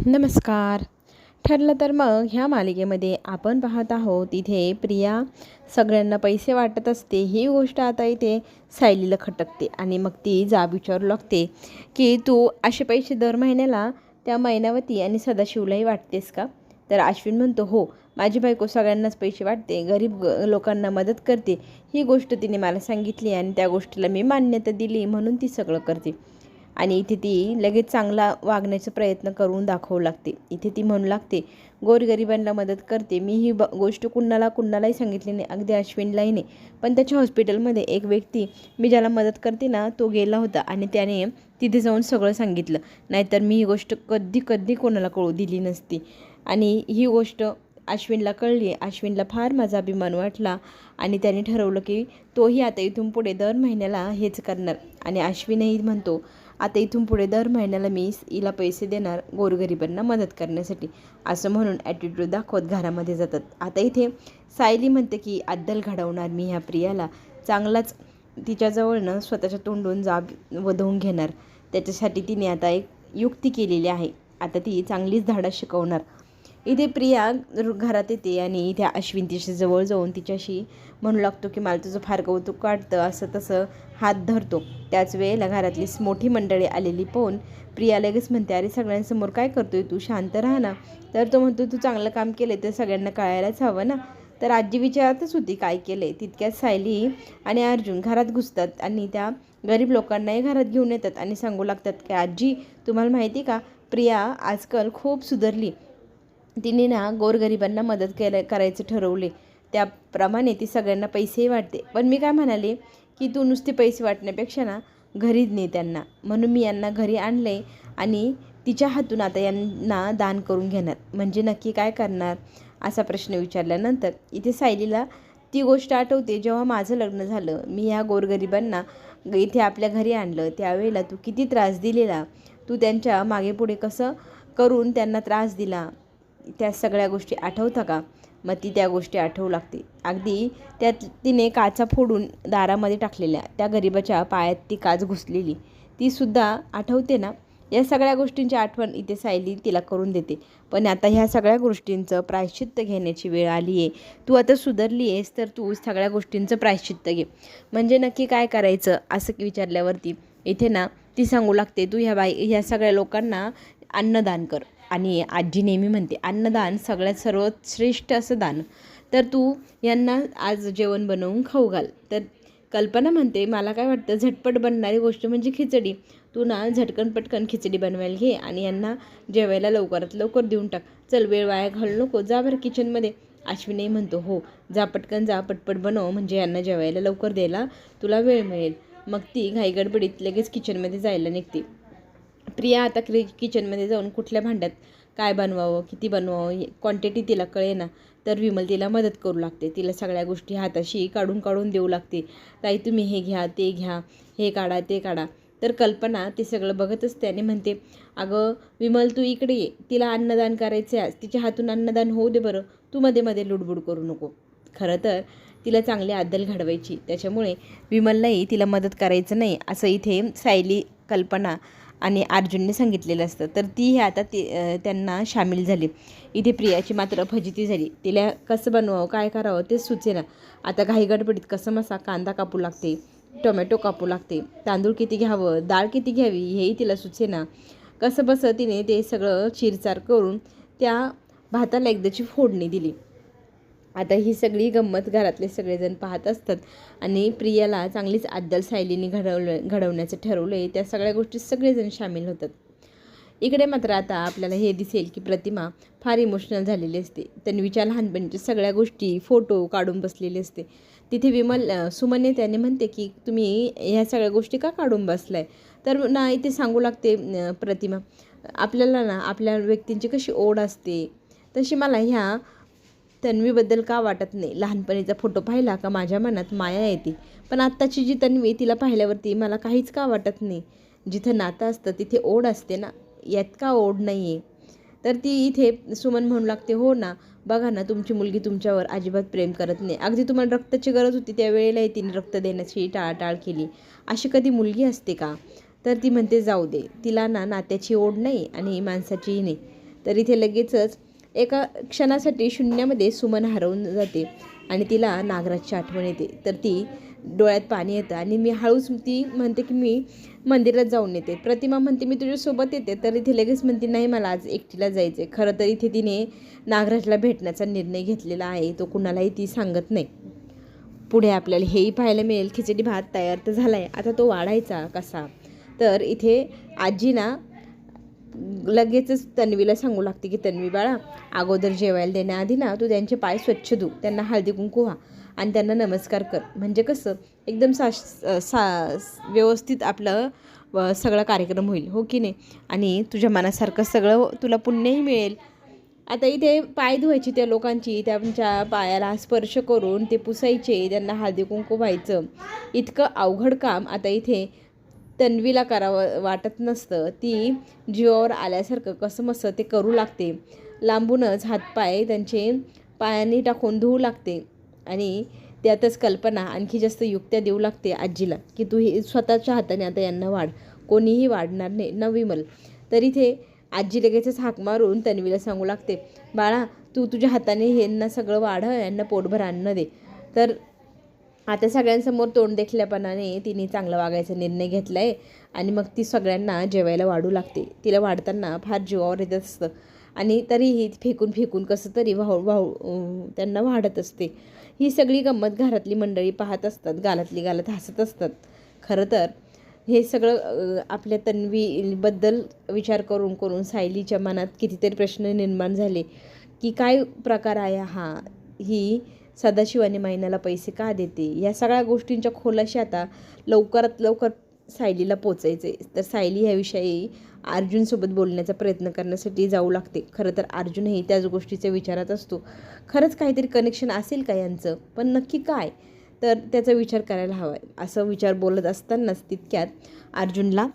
नमस्कार. ठरलं तर मग ह्या मालिकेमध्ये आपण पाहत आहोत इथे प्रिया सगळ्यांना पैसे वाटत असते. ही गोष्ट आता इथे सायलीला खटकते आणि मग ती जाब विचारू लागते की तू असे पैसे दर महिन्याला त्या मैनावती आणि सदाशिवलाही वाटतेस का? तर अश्विन म्हणतो, हो, माझी बायको सगळ्यांनाच पैसे वाटते, गरीब लोकांना मदत करते. ही गोष्ट तिने मला सांगितली आणि त्या गोष्टीला मी मान्यता दिली म्हणून ती सगळं करते. आणि इथे ती लगेच चांगला वागण्याचा प्रयत्न करून दाखवू लागते. इथे ती म्हणू लागते, गोरगरिबांना मदत करते. मी ही गोष्ट कुणालाही सांगितली नाही, अगदी अश्विनलाही नाही. पण त्याच्या हॉस्पिटलमध्ये एक व्यक्ती मी ज्याला मदत करते ना, तो गेला होता आणि त्याने तिथे जाऊन सगळं सांगितलं. नाहीतर मी ही गोष्ट कधी कधी कोणाला कळू दिली नसती. आणि ही गोष्ट अश्विनला कळली. अश्विनला फार माझा अभिमान वाटला आणि त्याने ठरवलं की तोही आता इथून पुढे दर महिन्याला हेच करणार. आणि अश्विनही म्हणतो, आता इथून पुढे दर महिन्याला मी हिला पैसे देणार गोरगरिबांना मदत करण्यासाठी, असं म्हणून ॲटिट्यूड दाखवत घरामध्ये जातात. आता इथे सायली म्हणते की अद्दल घडवणार मी ह्या प्रियाला, चांगलाच तिच्याजवळनं स्वतःच्या तोंडून जाब वधवून घेणार. त्याच्यासाठी तिने आता एक युक्ती केलेली आहे. आता ती चांगलीच धाडा शिकवणार. इथे प्रिया घरात येते आणि इथे अश्विन तिच्या जवळ जाऊन तिच्याशी म्हणू लागतो की मला तुझं फार कौतुक वाटतं, असं तसं हात धरतो. त्याच वेळेला घरातली मोठी मंडळी आलेली पाहून प्रिया लगेच म्हणते, अरे सगळ्यांसमोर काय करतोय तू, शांत राहा ना. तर तो म्हणतो, तू चांगलं काम केलं तर सगळ्यांना कळायलाच हवं ना. तर आजी विचारतच होती काय केलं. तितक्यात सायली आणि अर्जुन घरात घुसतात आणि त्या गरीब लोकांनाही घरात घेऊन येतात आणि सांगू लागतात की आजी, तुम्हाला माहिती का, प्रिया आजकाल खूप सुधारली. तिने ना गोरगरिबांना मदत करायचं ठरवले. त्याप्रमाणे ती सगळ्यांना पैसेही वाटते. पण मी काय म्हणाले की तू नुसते पैसे वाटण्यापेक्षा ना घरी ने त्यांना, म्हणून मी यांना घरी आणले आणि तिच्या हातून आता यांना दान करून घेणार. म्हणजे नक्की काय करणार, असा प्रश्न विचारल्यानंतर इथे सायलीला ती गोष्ट आठवते, जेव्हा माझं लग्न झालं, मी ह्या गोरगरिबांना इथे आपल्या घरी आणलं, त्यावेळेला तू किती त्रास दिलेला, तू त्यांच्या मागे पुढे कसं करून त्यांना त्रास दिला, त्या सगळ्या गोष्टी आठवता का? मग ती त्या गोष्टी आठवू लागते. अगदी त्यात तिने काचा फोडून दारामध्ये टाकलेल्या त्या गरिबाच्या पायात ती काच घुसलेली, ती सुद्धा आठवते ना. या सगळ्या गोष्टींची आठवण इथे सायली तिला करून देते. पण आता ह्या सगळ्या गोष्टींचं प्रायश्चित्त घेण्याची वेळ आली आहे. तू आता सुधारली आहेस तर तू सगळ्या गोष्टींचं प्रायश्चित्त घे. म्हणजे नक्की काय करायचं असं विचारल्यावरती इथे ना ती सांगू लागते, तू ह्या सगळ्या लोकांना अन्नदान कर. आणि आजी नेहमी म्हणते, अन्नदान सगळ्यात सर्वात श्रेष्ठ असं दान. तर तू यांना आज जेवण बनवून खाऊ घाल. तर कल्पना म्हणते, मला काय वाटतं, झटपट बनणारी गोष्ट म्हणजे खिचडी. तू ना झटकन पटकन खिचडी बनवायला घे आणि यांना जेवायला लवकरात लवकर देऊन टाक. चल, वेळ वाया घालू नको, जा बरं किचनमध्ये. अश्विनही म्हणतो, हो, जा पटकन, जा पटपट बनव, म्हणजे यांना जेवायला लवकर द्यायला तुला वेळ मिळेल. मग ती घाईगडबडीत लगेच किचनमध्ये जायला निघते. प्रिया आता किचनमध्ये जाऊन कुठल्या भांड्यात काय बनवावं, किती बनवावं, क्वांटिटी तिला कळेना. तर विमल तिला मदत करू लागते. तिला सगळ्या गोष्टी हाताशी काढून देऊ लागते. ताई, तुम्ही हे घ्या, ते घ्या, हे काढा, ते काढा. तर कल्पना ते सगळं बघत असते आणि म्हणते, अगं विमल, तू इकडे ये, तिला अन्नदान करायचे आज, तिच्या हातून अन्नदान होऊ दे बरं, तू मध्ये मध्ये लुडबुड करू नको. खरं तर तिला चांगली अद्दल घडवायची, त्याच्यामुळे विमललाही तिला मदत करायचं नाही असं इथे सायली, कल्पना आणि अर्जुनने सांगितलेलं असतं. तर ती आता त्यांना सामील झाली. इथे प्रियाची मात्र फजिती झाली. तिला कसं बनवावं, काय करावं ते सुचेना. आता घाईगडबडीत कसं मसा कांदा कापू लागते, टोमॅटो कापू लागते, तांदूळ किती घ्यावं, डाळ किती घ्यावी हेही तिला सुचेना. कसं बसं तिने ते सगळं चिरचार करून त्या भाताला एकदाची फोडणी दिली. आता ही सगळी गंमत घरातले सगळेजण पाहत असतात आणि प्रियाला चांगलीच अद्दल सायलीने घडवण्याचं ठरवलं आहे. त्या सगळ्या गोष्टीत सगळेजण सामील होतात. इकडे मात्र आता आपल्याला हे दिसेल की प्रतिमा फार इमोशनल झालेली असते. तन्वीच्या लहानपणीच्या सगळ्या गोष्टी फोटो काढून बसलेले असते. तिथे सुमनने त्याने म्हणते की तुम्ही ह्या सगळ्या गोष्टी का काढून बसलाय. तर ना इथे सांगू लागते प्रतिमा, आपल्याला ना आपल्या व्यक्तींची कशी ओढ असते तशी मला ह्या तन्वीबद्दल का वाटत नाही. लहानपणीचा फोटो पाहिला का माझ्या मनात माया येते, पण आत्ताची जी तन्वी, तिला पाहिल्यावरती मला काहीच का वाटत नाही. जिथं नातं असतं तिथे ओढ असते ना, यात का ओढ नाही आहे. तर ती इथे सुमन म्हणू लागते, हो ना, बघा ना, तुमची मुलगी तुमच्यावर अजिबात प्रेम करत नाही. अगदी तुम्हाला रक्ताची गरज होती त्यावेळेलाही तिने रक्त देण्याची टाळाटाळ केली. अशी कधी मुलगी असते का? तर ती म्हणते, जाऊ दे, तिला ना नात्याची ओढ नाही आणि माणसाचीही नाही. तर इथे लगेचच एका क्षणासाठी शून्यामध्ये सुमन हरवून जाते आणि तिला नागराजची आठवण येते. तर ती डोळ्यात पाणी येतं आणि मी हळूच ती म्हणते की मी मंदिरात जाऊन येते. प्रतिमा म्हणते मी तुझ्यासोबत येते. तर इथे लगेच म्हणते नाही मला आज एकटीला जायचं आहे. खरं तर इथे तिने नागराजला भेटण्याचा निर्णय घेतलेला आहे, तो कुणालाही ती सांगत नाही. पुढे आपल्याला हेही पाहायला मिळेल खिचडी भात तयार तर झाला आहे, आता तो वाढायचा कसा. तर इथे आजी ना लगेचच तन्वीला सांगू लागते की तन्वी बाळा, अगोदर जेवायला देण्याआधी ना तू त्यांचे पाय स्वच्छ धु, त्यांना हळदी कुंकू व्हा आणि त्यांना नमस्कार कर. म्हणजे कसं एकदम व्यवस्थित आपलं सगळा कार्यक्रम होईल, हो की नाही. आणि तुझ्या मनासारखं सगळं तुला पुण्यही मिळेल. आता इथे पाय धुवायची त्या लोकांची, त्यांच्या पायाला स्पर्श करून ते पुसायचे, त्यांना हळदी कुंकू व्हायचं. इतकं अवघड काम आता इथे तन्वीला करावं वाटत नसतं. ती जीवावर आल्यासारखं कसं मसं ते करू लागते. लांबूनच हातपाय त्यांचे पायांनी टाकून धुवू लागते आणि त्यातच कल्पना आणखी जास्त युक्त्या देऊ लागते आजीला की तू हे स्वतःच्या हाताने आता यांना वाढ, कोणीही वाढणार नाही न विमल. तर इथे आजी लगेचच हाक मारून तन्वीला सांगू लागते बाळा, तू तुझ्या हाताने यांना सगळं वाढ, यांना पोटभर अन्न दे. तर आता सगळ्यांसमोर तोंड देखल्यापणाने तिने चांगलं वागायचा निर्णय घेतला आहे आणि मग ती सगळ्यांना जेवायला वाढू लागते. तिला वाढताना फार जीवावर येत असतं आणि तरीही फेकून फेकून कसं तरी त्यांना वाढत असते. ही सगळी गंमत घरातली मंडळी पाहत असतात, गालातली गालात हसत असतात. खरं तर हे सगळं आपल्या तन्वीबद्दल विचार करून करून सायलीच्या मनात कितीतरी प्रश्न निर्माण झाले की काय प्रकार आहे हा, ही सदाशिवाने महिन्याला पैसे का देते. या सगळ्या गोष्टींच्या खोलाशी आता लवकरात लवकर सायलीला पोचायचे. तर सायली ह्याविषयी अर्जुनसोबत बोलण्याचा प्रयत्न करण्यासाठी जाऊ लागते. खरं तर अर्जुनही त्याच गोष्टीच्या विचारात असतो. खरंच काहीतरी कनेक्शन असेल का यांचं, पण नक्की काय, तर त्याचा विचार करायला हवा आहे. असं विचार बोलत असतानाच तितक्यात अर्जुनला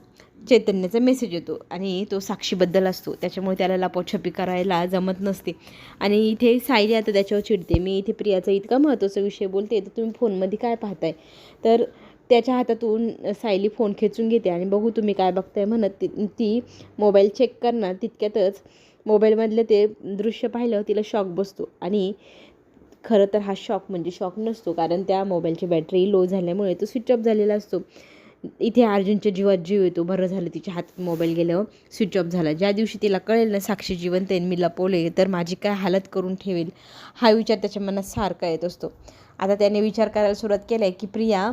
चैतन्याचा मेसेज येतो आणि तो साक्षीबद्दल असतो, त्याच्यामुळे त्याला लपाछपी करायला जमत नसते. आणि इथे सायली आता त्याच्यावर चिडते, मी इथे प्रियाचा इतका महत्त्वाचा विषय बोलते तर तुम्ही फोनमध्ये काय पाहताय. तर त्याच्या हातातून सायली फोन खेचून घेते आणि बघू तुम्ही काय बघताय म्हणत ती मोबाईल चेक करणार. तितक्यातच मोबाईलमधलं ते दृश्य पाहिलं तिला शॉक बसतो. आणि खरं तर हा शॉक म्हणजे शॉक नसतो, कारण त्या मोबाईलची बॅटरी लो झाल्यामुळे तो स्विच ऑफ झालेला असतो. इथे अर्जुनच्या जीवात जीव येतो, बरं झालं तिच्या हातात मोबाईल गेल्यावर स्विच ऑफ झाला. ज्या दिवशी तिला कळेल ना साक्षी जिवंत आहे मी लपवले तर माझी काय हालत करून ठेवेल, हा विचार त्याच्या मनात सारखा येत असतो. आता त्याने विचार करायला सुरुवात केला आहे की प्रिया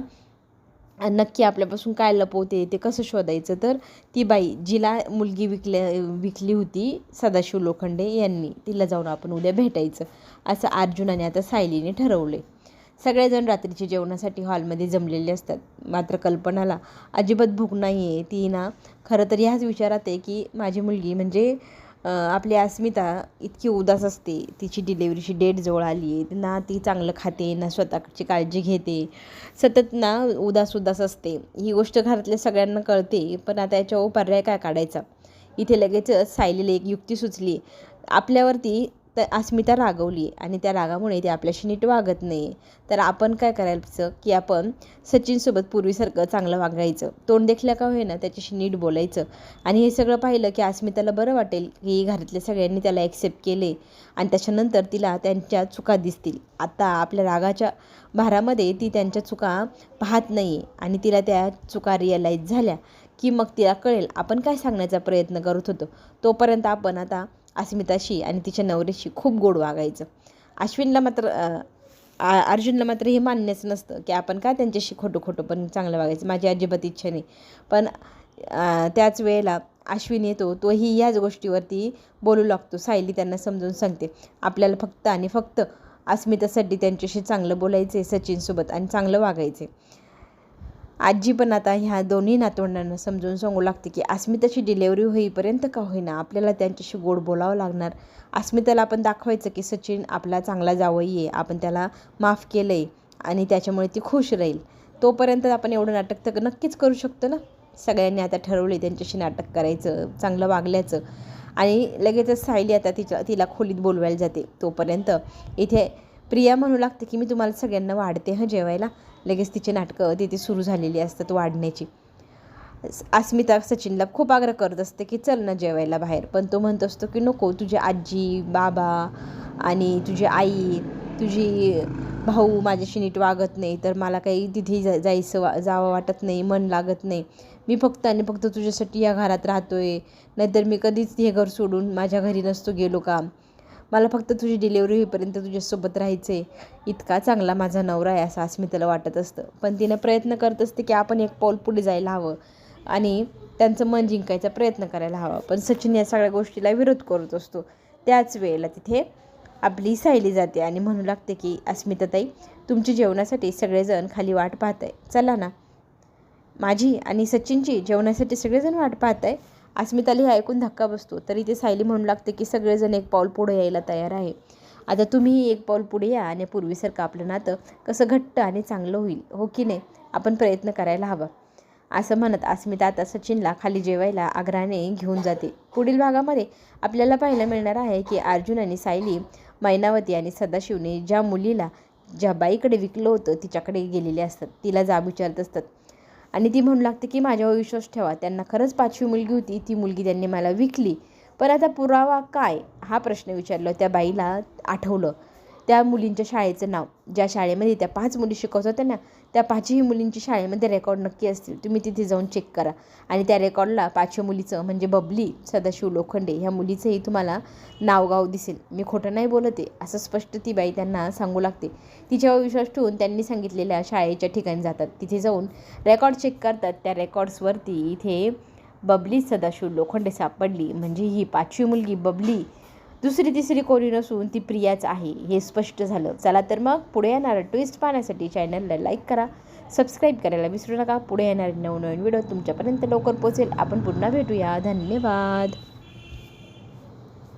नक्की आपल्यापासून काय लपवते, ते कसं शोधायचं. तर ती बाई जिला मुलगी विकली होती सदाशिव लोखंडे यांनी, तिला जाऊन आपण उद्या भेटायचं असं अर्जुनाने आता सायलीने ठरवले. सगळेजण रात्रीच्या जेवणासाठी हॉलमध्ये जमलेले असतात. मात्र कल्पनाला अजिबात भूक नाही आहे. ती ना खरं तर ह्याच विचारात आहे की माझी मुलगी म्हणजे आपली अस्मिता इतकी उदास असते, तिची डिलेवरीची डेट जवळ आली आहे ना, ती चांगलं खाते ना स्वतःची काळजी घेते, सतत ना उदास असते. ही गोष्ट घरातल्या सगळ्यांना कळते, पण आता याच्यावर पर्याय काय काढायचा. इथे लगेचच सायलीला एक युक्ती सुचली. आपल्यावरती तर अस्मिता रागवली आणि त्या रागामुळे ती आपल्याशी नीट वागत नाही. तर आपण काय करायचं की आपण सचिनसोबत पूर्वीसारखं चांगलं वागायचं, तोंड देखल्या का होईना त्याच्याशी नीट बोलायचं. आणि हे सगळं पाहिलं की अस्मिताला बरं वाटेल की घरातल्या सगळ्यांनी त्याला ॲक्सेप्ट केले आणि त्याच्यानंतर तिला त्यांच्या चुका दिसतील. आता आपल्या रागाच्या भारामध्ये ती त्यांच्या चुका पाहत नाही आणि तिला त्या चुका रिअलाईज झाल्या की मग तिला कळेल आपण काय सांगण्याचा प्रयत्न करत होतो. तोपर्यंत आपण आता अस्मिताशी आणि तिच्या नवऱ्याशी खूप गोड वागायचं. अर्जुनला मात्र हे मान्यच नसतं की आपण काय त्यांच्याशी खोटं पण चांगलं वागायचं. माझी अजिबात इच्छा नाही. पण त्याच वेळेला अश्विन येतो, तोही याच गोष्टीवरती बोलू लागतो. सायली त्यांना समजून सांगते आपल्याला फक्त आणि फक्त अस्मितासाठी त्यांच्याशी चांगलं बोलायचे सचिनसोबत आणि चांगलं वागायचे. आजी पण आता ह्या दोन्ही नातवंडांना समजून सांगू लागते की अस्मिताची डिलेवरी होईपर्यंत का होईना आपल्याला त्यांच्याशी गोड बोलावं लागणार. अस्मिताला आपण दाखवायचं की सचिन आपला चांगला जावई आहे, आपण त्याला माफ केलं आहे आणि त्याच्यामुळे ती खुश राहील. तोपर्यंत आपण एवढं नाटक तर नक्कीच करू शकतो ना. सगळ्यांनी आता ठरवले त्यांच्याशी नाटक करायचं, चांगलं वागल्याचं. आणि लगेचच सायली आता तिला खोलीत बोलवायला जाते. तोपर्यंत इथे प्रिया म्हणू लागते की मी तुम्हाला सगळ्यांना वाढते जेवायला. लगेच तिचे नाटकं तिथे सुरू झालेली असतात वाढण्याची. अस्मिता सचिनला खूप आग्रह करत असते की चल ना जेवायला बाहेर, पण तो म्हणत असतो की नको, तुझी आजी बाबा आणि तुझी आई तुझी भाऊ माझ्याशी नीट वागत नाही, तर मला काही तिथे जावं वाटत नाही, मन लागत नाही. मी फक्त आणि फक्त तुझ्यासाठी या घरात राहतो आहे, नाहीतर मी कधीच हे घर सोडून माझ्या घरी नसतो गेलो का. मला फक्त तुझी डिलेवरी होईपर्यंत तुझ्यासोबत राहायचं आहे. इतका चांगला माझा नवरा आहे असं अस्मिताला वाटत असतं. पण तिनं प्रयत्न करत असते की आपण एक पाऊल पुढे जायला हवं आणि त्यांचं मन जिंकायचा प्रयत्न करायला हवा. पण सचिन या सगळ्या गोष्टीला विरोध करत असतो. त्याच वेळेला तिथे आपली सायली जाते आणि म्हणू लागते की अस्मिताताई, तुमच्या जेवणासाठी सगळेजण खाली वाट पाहत आहे, चला ना. माझी आणि सचिनची जेवणासाठी सगळेजण वाट पाहत आहे. अस्मिताला हे ऐकून धक्का बसतो. तरी ते सायली म्हणू लागते की सगळेजण एक पाऊल पुढे यायला तयार आहे. आता तुम्हीही एक पाऊल पुढे या आणि पूर्वीसारखं आपलं नातं कसं घट्ट आणि चांगलं होईल, हो की नाही, आपण प्रयत्न करायला हवा. असं म्हणत अस्मिता आता सचिनला खाली जेवायला आग्रहाने घेऊन जाते. पुढील भागामध्ये आपल्याला पाहायला मिळणार आहे की अर्जुन आणि सायली मैनावती आणि सदाशिवने ज्या बाईकडे विकलं होतं तिच्याकडे गेलेले असतात. तिला जाब विचारत असतात आणि ती म्हणू लागते की माझ्यावर विश्वास ठेवा, त्यांना खरंच 5वी मुलगी होती, ती मुलगी त्यांनी मला विकली, पण आता पुरावा काय, हा प्रश्न विचारला. त्या बाईला आठवलं त्या मुलींच्या शाळेचं नाव, ज्या शाळेमध्ये त्या 5 मुली शिकवत होत्या ना, त्या 5ही मुलींची शाळेमध्ये रेकॉर्ड नक्की असतील. तुम्ही तिथे जाऊन चेक करा आणि त्या रेकॉर्डला 5व्या मुलीचं म्हणजे बबली सदाशिव लोखंडे ह्या मुलीचंही तुम्हाला नावगाव दिसेल. मी खोटं नाही बोलते असं स्पष्ट ती बाई त्यांना सांगू लागते. तिच्यावर विश्वास ठेवून त्यांनी सांगितलेल्या शाळेच्या ठिकाणी जातात. तिथे जाऊन रेकॉर्ड चेक करतात. त्या रेकॉर्ड्सवरती इथे बबली सदाशिव लोखंडे सापडली, म्हणजे ही 5वी मुलगी बबली दुसरी तिसरी कोणी नसून ती प्रियाच आहे हे स्पष्ट झालं. चला तर मग पुढे येणारं ट्विस्ट पाहण्यासाठी चॅनलला लाईक करा, सबस्क्राईब करायला विसरू नका. पुढे येणारे नवनवीन व्हिडिओ तुमच्यापर्यंत लवकर पोहोचेल. आपण पुन्हा भेटूया. धन्यवाद.